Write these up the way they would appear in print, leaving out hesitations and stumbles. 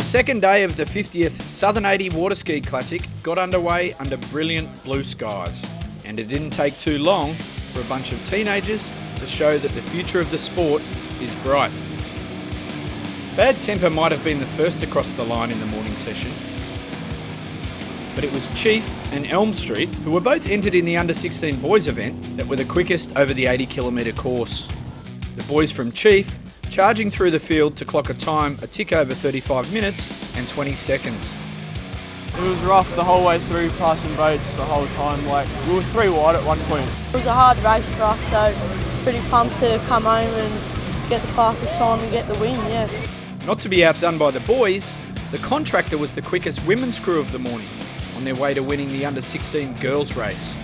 second day of the 50th Southern 80 Water Ski Classic got underway under brilliant blue skies, and it didn't take too long for a bunch of teenagers to show that the future of the sport is bright. Bad temper might have been the first to cross the line in the morning session, but it was Chief and Elm Street, who were both entered in the under-16 boys event, that were the quickest over the 80-kilometre course. The boys from Chief charging through the field to clock a time a tick over 35 minutes and 20 seconds. It was rough the whole way through, passing boats the whole time. We were 3 wide at one point. It was a hard race for us, so pretty pumped to come home and get the fastest time and get the win, yeah. Not to be outdone by the boys, the contractor was the quickest women's crew of the morning, on their way to winning the under-16 girls race.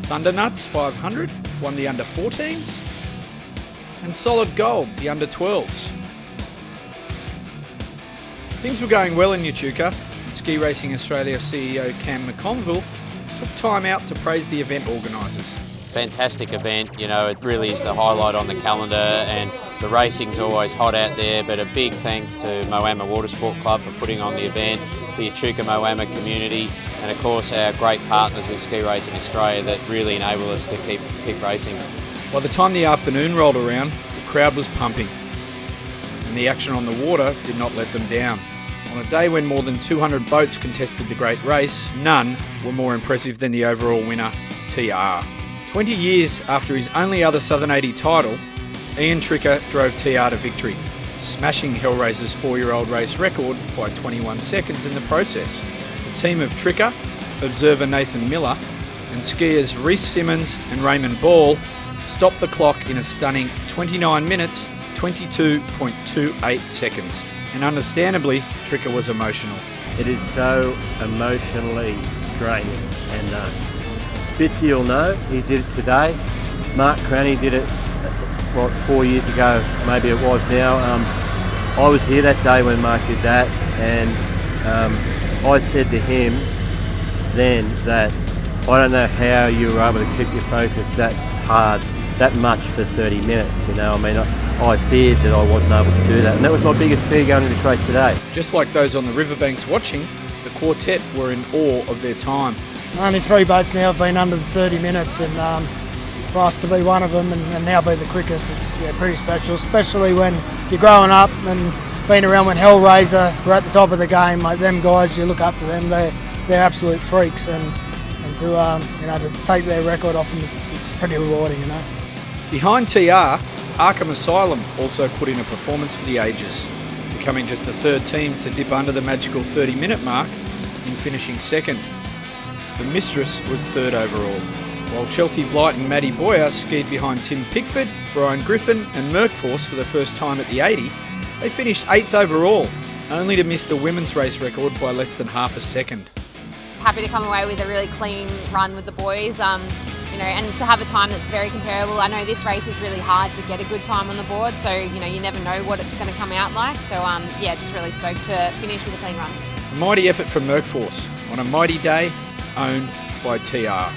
Thundernuts 500 won the under-14s, and Solid Gold the under-12s. Things were going well in Echuca, and Ski Racing Australia CEO Cam McConville took time out to praise the event organisers. Fantastic event, it really is the highlight on the calendar, and the racing's always hot out there, but a big thanks to Moama Water Sport Club for putting on the event, the Echuca Moama community, and of course our great partners with Ski Racing Australia that really enable us to keep racing. By the time the afternoon rolled around, the crowd was pumping, and the action on the water did not let them down. On a day when more than 200 boats contested the great race, none were more impressive than the overall winner, TR. 20 years after his only other Southern 80 title, Ian Tricker drove TR to victory, smashing Hellraiser's 4-year-old race record by 21 seconds in the process. The team of Tricker, observer Nathan Miller, and skiers Reece Simmonds and Raymond Ball stopped the clock in a stunning 29 minutes, 22.28 seconds. And understandably, Tricker was emotional. It is so emotionally draining, and Spitzy will know, he did it today. Mark Cranny did it, 4 years ago, maybe it was now. I was here that day when Mark did that, and I said to him then that I don't know how you were able to keep your focus that hard, that much for 30 minutes, I feared that I wasn't able to do that, and that was my biggest fear going into this race today. Just like those on the riverbanks watching, the quartet were in awe of their time. Only 3 boats now have been under the 30 minutes, and for us to be one of them and now be the quickest, it's pretty special, especially when you're growing up and being around when Hellraiser were at the top of the game. Them guys, you look up to them, they're absolute freaks, and to take their record off them, it's pretty rewarding, Behind TR, Arkham Asylum also put in a performance for the ages, becoming just the 3rd team to dip under the magical 30-minute mark in finishing 2nd. The Mistress was 3rd overall, while Chelsea Blight and Maddie Boyer skied behind Tim Pickford, Brian Griffin and Merc Force for the first time at the 80. They finished 8th overall, only to miss the women's race record by less than half a second. Happy to come away with a really clean run with the boys, and to have a time that's very comparable. I know this race is really hard to get a good time on the board, so you never know what it's going to come out like. So just really stoked to finish with a clean run. A mighty effort from Merc Force on a mighty day owned by TR.